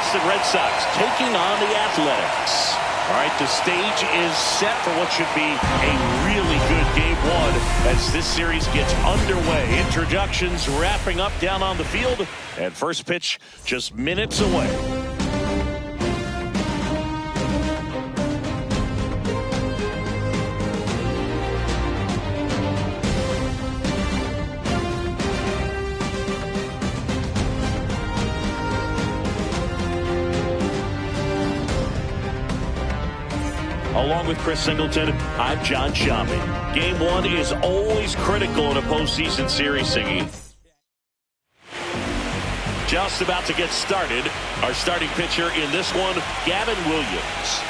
Boston Red Sox taking on the Athletics. All right, the stage is set for what should be a really good game one as this series gets underway. Introductions wrapping up down on the field, and first pitch just minutes away. Along with Chris Singleton, I'm John Shambi. Game one is always critical in a postseason series, Singy. Just about to get started. Our starting pitcher in this one, Gavin Williams.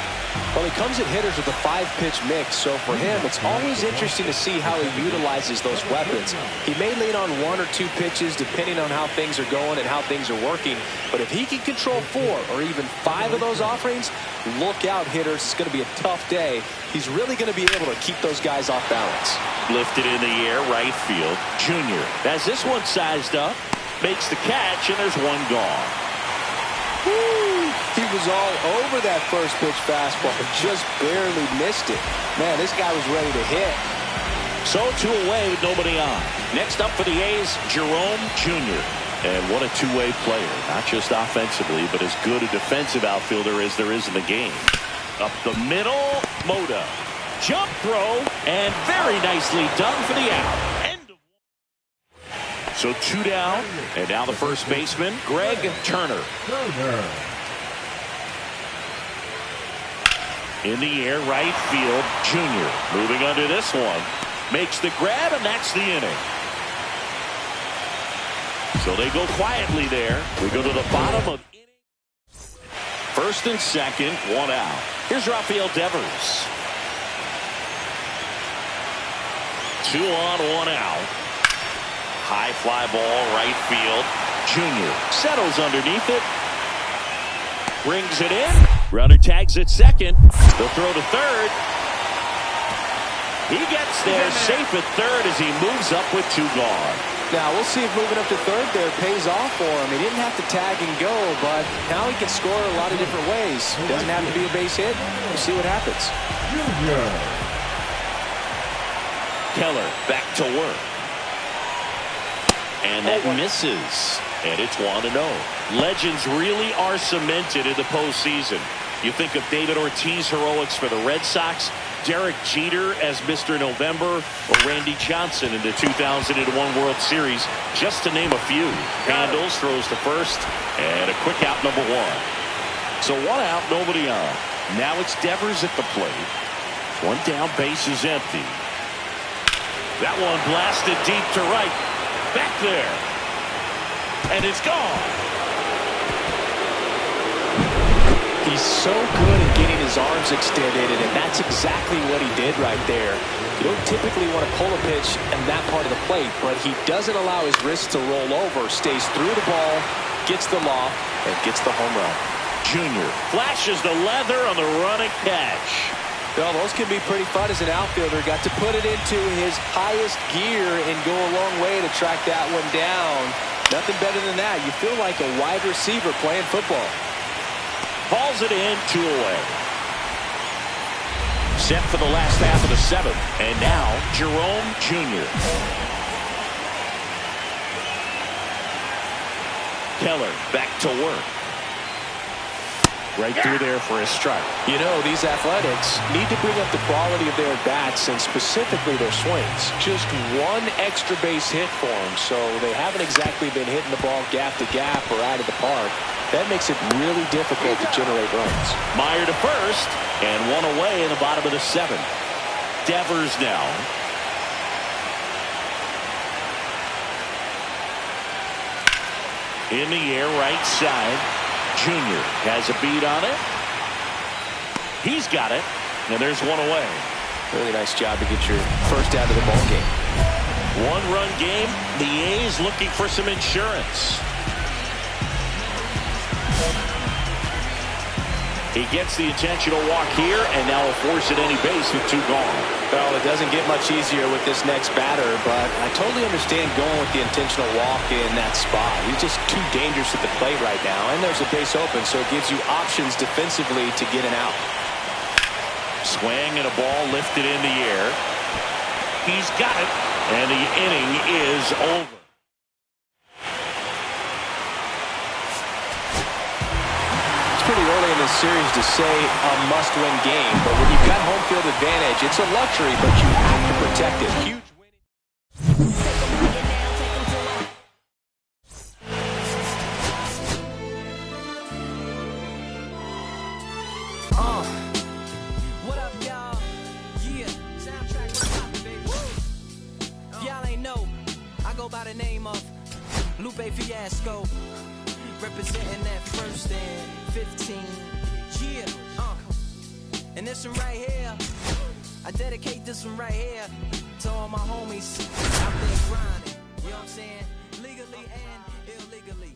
Well, he comes at hitters with a 5-pitch mix, so for him, it's always interesting to see how he utilizes those weapons. He may lean on 1 or 2 pitches depending on how things are going and how things are working, but if he can control 4 or even 5 of those offerings, look out, hitters. It's going to be a tough day. He's really going to be able to keep those guys off balance. Lifted in the air, right field. Junior has this one sized up, makes the catch, and there's one gone. Woo! He was all over that first pitch fastball, but just barely missed it. Man, this guy was ready to hit. So 2 away with nobody on. Next up for the A's, Jerome Jr. And what a two-way player, not just offensively, but as good a defensive outfielder as there is in the game. Up the middle, Mota. Jump throw, and very nicely done for the out. So 2 down, and now the first baseman, Greg Turner. In the air, right field, Junior. Moving under this one. Makes the grab, and that's the inning. So they go quietly there. We go to the bottom of inning. First and second, 1 out. Here's Rafael Devers. 2 on, 1 out. High fly ball, right field. Junior settles underneath it. Brings it in. Runner tags at second. They'll throw to third. He gets there safe at third as he moves up with 2 gone. Now, we'll see if moving up to third there pays off for him. He didn't have to tag and go, but now he can score a lot of different ways. Doesn't have to be a base hit. We'll see what happens. Keller back to work. And that misses. And it's 1-0. Legends really are cemented in the postseason. You think of David Ortiz heroics for the Red Sox, Derek Jeter as Mr. November, or Randy Johnson in the 2001 World Series, just to name a few. Handles, throws to first, and a quick out, number 1. So 1 out, nobody on. Now it's Devers at the plate. 1 down, base is empty. That one blasted deep to right. Back there. And it's gone. He's so good at getting his arms extended, and that's exactly what he did right there. You don't typically want to pull a pitch in that part of the plate, but he doesn't allow his wrist to roll over, stays through the ball, gets the loft, and gets the home run. Junior flashes the leather on the running catch. Well, those can be pretty fun as an outfielder. Got to put it into his highest gear and go a long way to track that one down. Nothing better than that. You feel like a wide receiver playing football. Hauls it in, 2 away. Set for the last half of the 7th. And now, Jerome Jr. Keller back to work. Right through there for a strike. You know, these Athletics need to bring up the quality of their bats and specifically their swings. Just 1 extra base hit for them, so they haven't exactly been hitting the ball gap to gap or out of the park. That makes it really difficult to generate runs. Meyer to first, and 1 away in the bottom of the 7th. Devers now. In the air, right side. Junior has a beat on it. He's got it, and there's 1 away. Really nice job to get your first out of the ball game. 1-run game. The A's looking for some insurance. He gets the intentional walk here, and now will force it any base with 2 gone. Well, it doesn't get much easier with this next batter, but I totally understand going with the intentional walk in that spot. He's just too dangerous at the plate right now, and there's a base open, so it gives you options defensively to get an out. Swing and a ball lifted in the air. He's got it, and the inning is over. Pretty early in this series to say a must-win game, but when you've got home field advantage, it's a luxury, but you have to protect it. Huge What up, y'all? Yeah, soundtrack, what's poppin', baby? Y'all ain't know, I go by the name of Lupe Fiasco, representing that 1st and 15. Yeah, and this one right here, I dedicate this one right here to all my homies out there grinding. You know what I'm saying? Legally and illegally.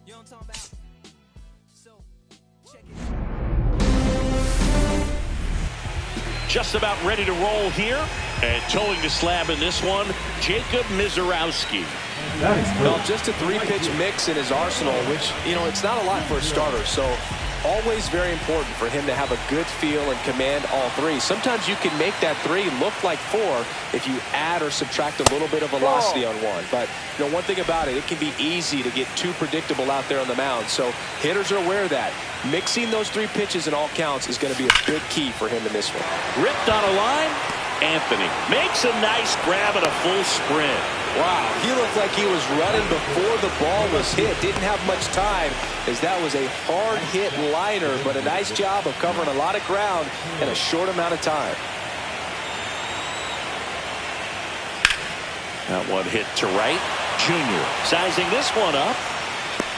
You know what I'm talking about? So, check it. Just about ready to roll here, and towing the slab in this one, Jacob Misiorowski. Well, just a 3-pitch mix in his arsenal, which, you know, it's not a lot for a starter, so always very important for him to have a good feel and command all 3. Sometimes you can make that 3 look like 4 if you add or subtract a little bit of velocity on one. But, you know, one thing about it, it can be easy to get too predictable out there on the mound. So hitters are aware of that. Mixing those 3 pitches in all counts is going to be a big key for him in this one. Ripped on a line. Anthony makes a nice grab and a full sprint. Wow, he looked like he was running before the ball was hit. Didn't have much time, as that was a hard hit liner, but a nice job of covering a lot of ground in a short amount of time. That one hit to right. Junior sizing this one up.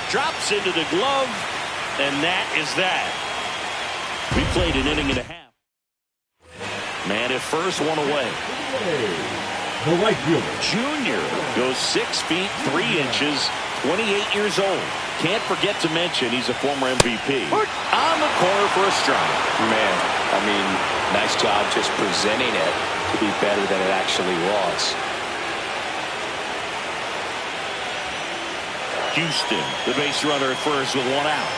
Drops into the glove, and that is that. We played an inning and a half. Man at first, 1 away. The right fielder. Junior goes 6 feet 3 inches, 28 years old. Can't forget to mention he's a former MVP. On the corner for a strike. Man, I mean, nice job just presenting it to be better than it actually was. Houston, the base runner at first with 1 out.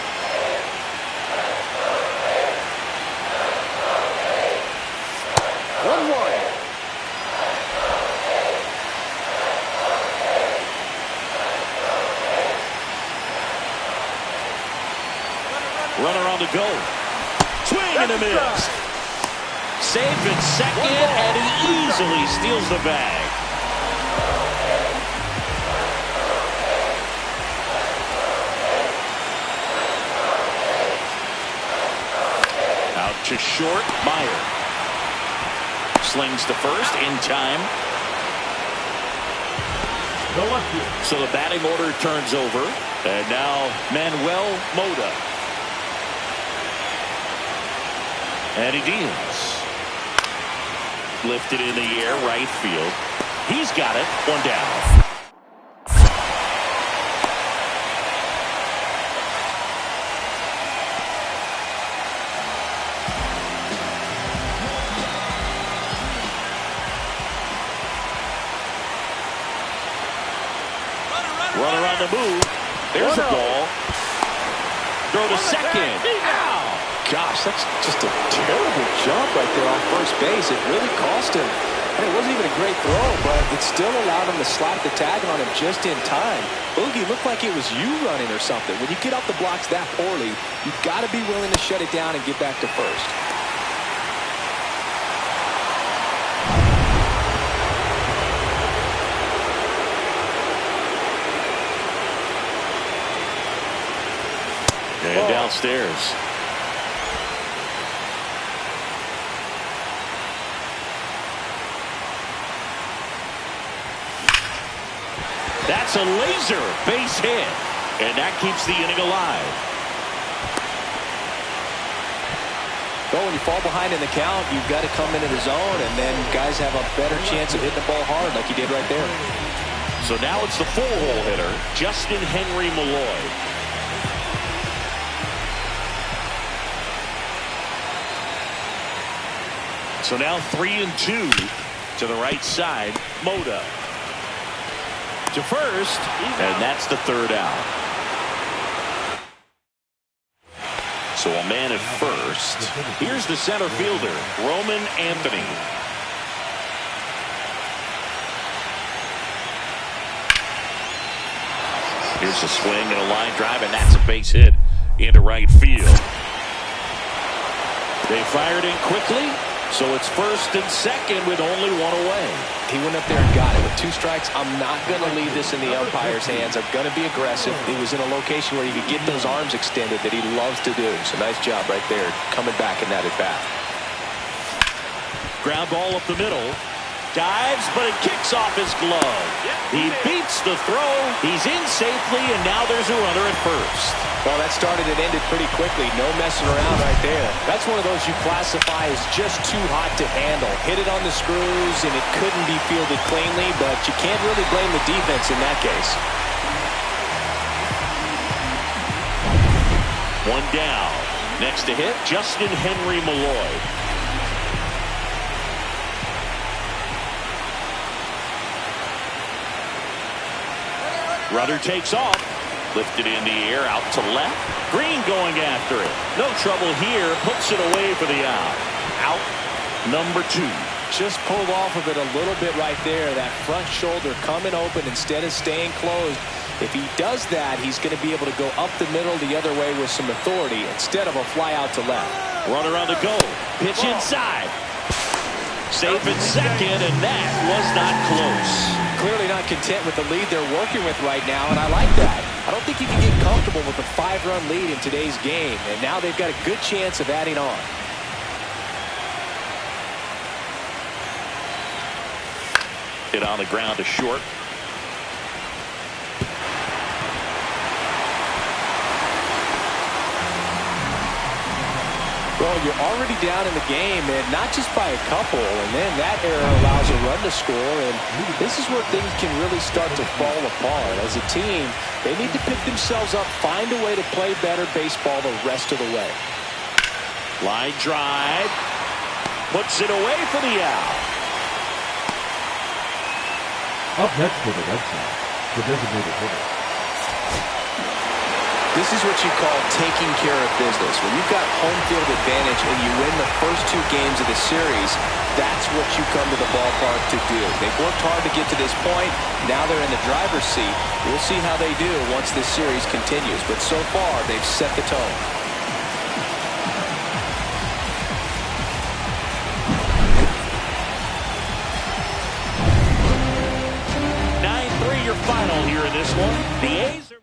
Runner on the go. Swing and a miss. Safe at second, and he easily steals the bag. Out to short, Meyer. Slings to first in time. So the batting order turns over. And now Manuel Mota. And he deals. Lifted in the air, right field. He's got it. 1 down. Runner on the move. There's a ball. Throw to second. Ow! Gosh, that's just a terrible jump right there on first base. It really cost him. And it wasn't even a great throw, but it still allowed him to slap the tag on him just in time. Boogie looked like it was you running or something. When you get off the blocks that poorly, you've got to be willing to shut it down and get back to first. And downstairs. That's a laser base hit, and that keeps the inning alive. Well, when you fall behind in the count, you've got to come into the zone, and then guys have a better chance of hitting the ball hard like he did right there. So now it's the full-hole hitter, Justin Henry Malloy. So now 3-2 to the right side. Mota to first, and that's the third out. So a man at first. Here's the center fielder, Roman Anthony. Here's a swing and a line drive, and that's a base hit into right field. They fired in quickly, so it's first and second with only one away. He went up there and got it. With 2 strikes, I'm not going to leave this in the umpire's hands. I'm going to be aggressive. He was in a location where he could get those arms extended that he loves to do. So nice job right there, coming back in that at bat. Ground ball up the middle. Dives, but it kicks off his glove. He beats the throw. He's in safely, and now there's a runner at first. Well, that started and ended pretty quickly. No messing around right there. That's one of those you classify as just too hot to handle. Hit it on the screws, and it couldn't be fielded cleanly, but you can't really blame the defense in that case. One down. Next to hit, Justin Henry Malloy. Runner takes off. Lifted in the air, out to left. Green going after it. No trouble here. Puts it away for the out. Out number 2. Just pulled off of it a little bit right there. That front shoulder coming open instead of staying closed. If he does that, he's going to be able to go up the middle the other way with some authority instead of a fly out to left. Runner on the go. Pitch inside. Safe at second, and that was not close. Clearly not content with the lead they're working with right now, and I like that. I don't think you can get comfortable with a 5-run lead in today's game, and now they've got a good chance of adding on. Hit on the ground to short. Well, you're already down in the game, and not just by a couple, and then that error allows a run to score, and this is where things can really start to fall apart. As a team, they need to pick themselves up, find a way to play better baseball the rest of the way. Line drive. Puts it away for the out. Up next for the Red Sox, the designated hitter. This is what you call taking care of business. When you've got home field advantage and you win the first 2 games of the series, that's what you come to the ballpark to do. They've worked hard to get to this point. Now they're in the driver's seat. We'll see how they do once this series continues. But so far, they've set the tone. 9-3 your final here in this one. The A's are...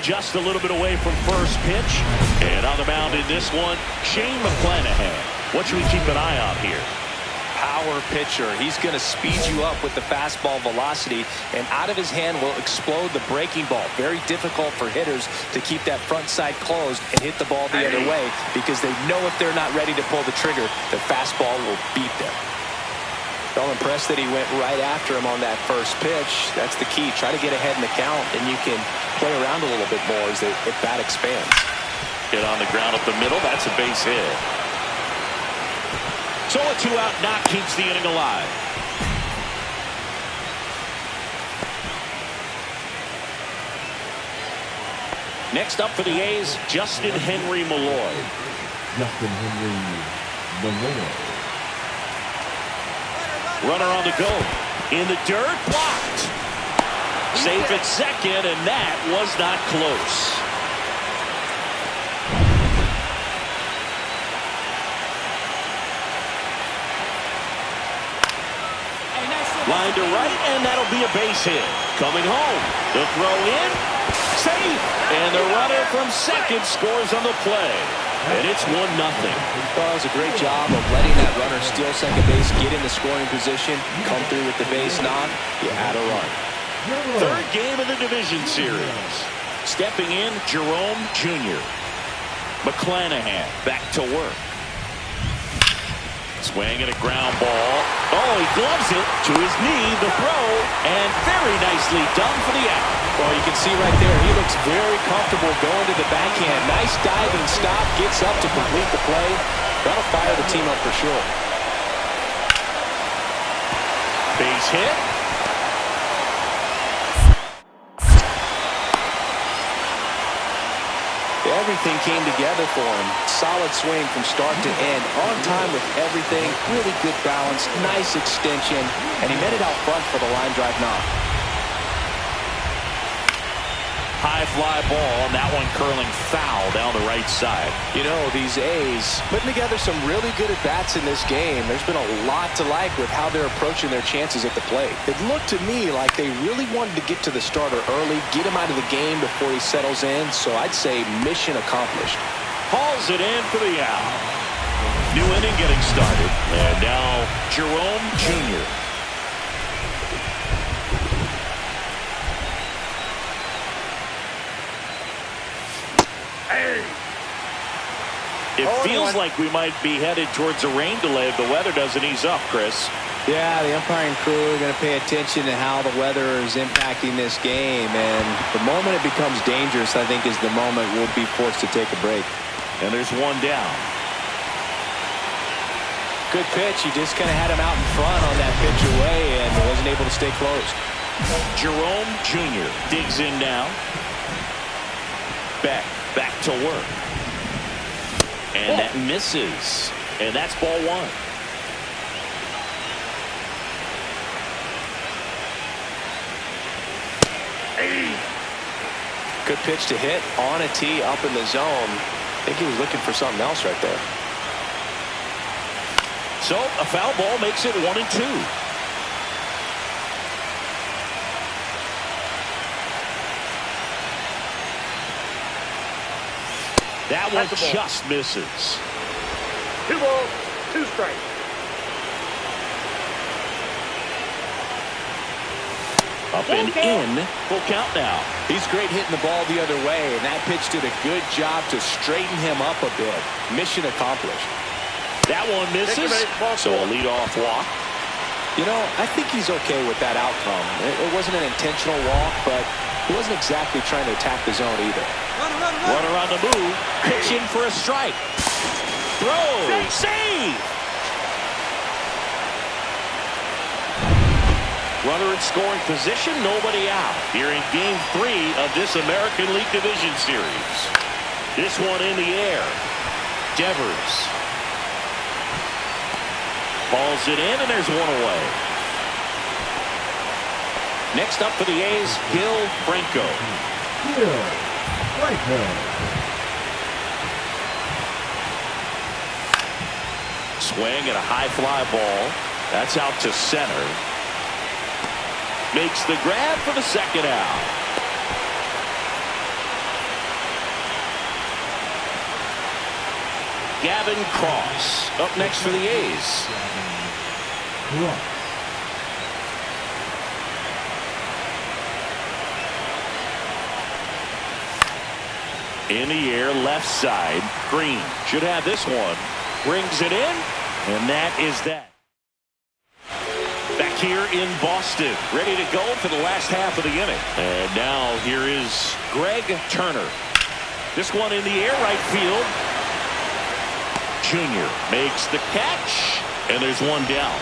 Just a little bit away from first pitch. And on the mound in this one, Shane McClanahan. What should we keep an eye on here? Power pitcher. He's going to speed you up with the fastball velocity, and out of his hand will explode the breaking ball. Very difficult for hitters to keep that front side closed and hit the ball the other way, because they know if they're not ready to pull the trigger, the fastball will beat them. Well, impressed that he went right after him on that first pitch. That's the key. Try to get ahead in the count, and you can play around a little bit more as the bat expands. Hit on the ground up the middle. That's a base hit. So a 2-out knock keeps the inning alive. Next up for the A's, Justin Henry Malloy. Justin Henry Malloy. Runner on the go. In the dirt, blocked. Safe at second, and that was not close. Line to right, and that'll be a base hit. Coming home. The throw in. Safe. And the runner from second scores on the play. And it's 1-0. Well, that was a great job of letting that runner steal second base, get in the scoring position, come through with the base knock. You had a run. Third game of the division series. Stepping in, Jerome Jr. McClanahan back to work. Swing at a ground ball. Oh, he gloves it to his knee, the throw, and very nicely done for the out. Well, you can see right there, he looks very comfortable going to the backhand. Nice diving stop, gets up to complete the play. That'll fire the team up for sure. Base hit. Everything came together for him. Solid swing from start to end. On time with everything. Really good balance. Nice extension. And he met it out front for the line drive knock. High fly ball, and that one curling foul down the right side. You know, these A's putting together some really good at-bats in this game. There's been a lot to like with how they're approaching their chances at the plate. It looked to me like they really wanted to get to the starter early, get him out of the game before he settles in. So I'd say mission accomplished. Hauls it in for the out. New inning getting started. And now Jerome Jr. It feels like we might be headed towards a rain delay if the weather doesn't ease up, Chris. Yeah, the umpiring crew are going to pay attention to how the weather is impacting this game. And the moment it becomes dangerous, I think, is the moment we'll be forced to take a break. And there's one down. Good pitch. He just kind of had him out in front on that pitch away and wasn't able to stay close. Jerome Jr. digs in now. Back to work. And that misses. And that's ball one. Good pitch to hit on a tee up in the zone. I think he was looking for something else right there. So a foul ball makes it 1-2. That one just misses. 2 balls, 2 strikes. Up and in. Full count now. He's great hitting the ball the other way, and that pitch did a good job to straighten him up a bit. Mission accomplished. That one misses. So a leadoff walk. You know, I think he's okay with that outcome. It wasn't an intentional walk, but he wasn't exactly trying to attack the zone either. Runner on the move. Pitching for a strike. Throw. Save. Runner in scoring position. Nobody out. Here in Game 3 of this American League Division Series. This one in the air. Devers. Balls it in, and there's one away. Next up for the A's, Gil Franco. Swing and a high fly ball. That's out to center. Makes the grab for the second out. Gavin Cross up next for the A's. In the air, left side. Green should have this one. Brings it in, and that is that. Back here in Boston, ready to go for the last half of the inning. And now here is Greg Turner. This one in the air, right field. Junior makes the catch, and there's one down.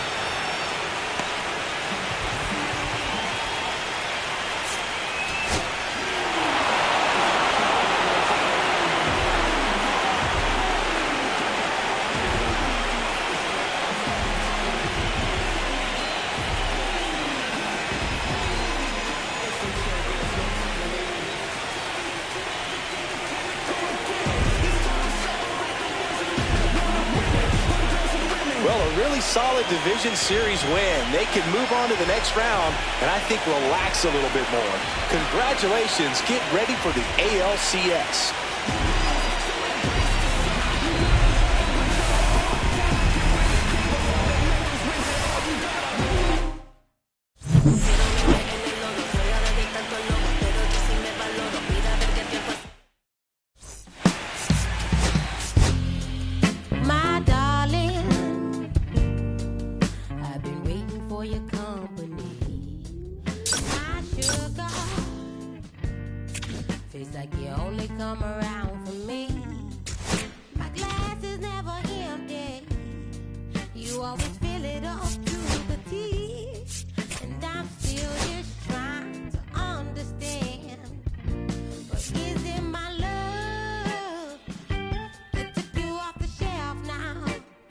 Well, a really solid division series win. They can move on to the next round and I think relax a little bit more. Congratulations. Get ready for the ALCS.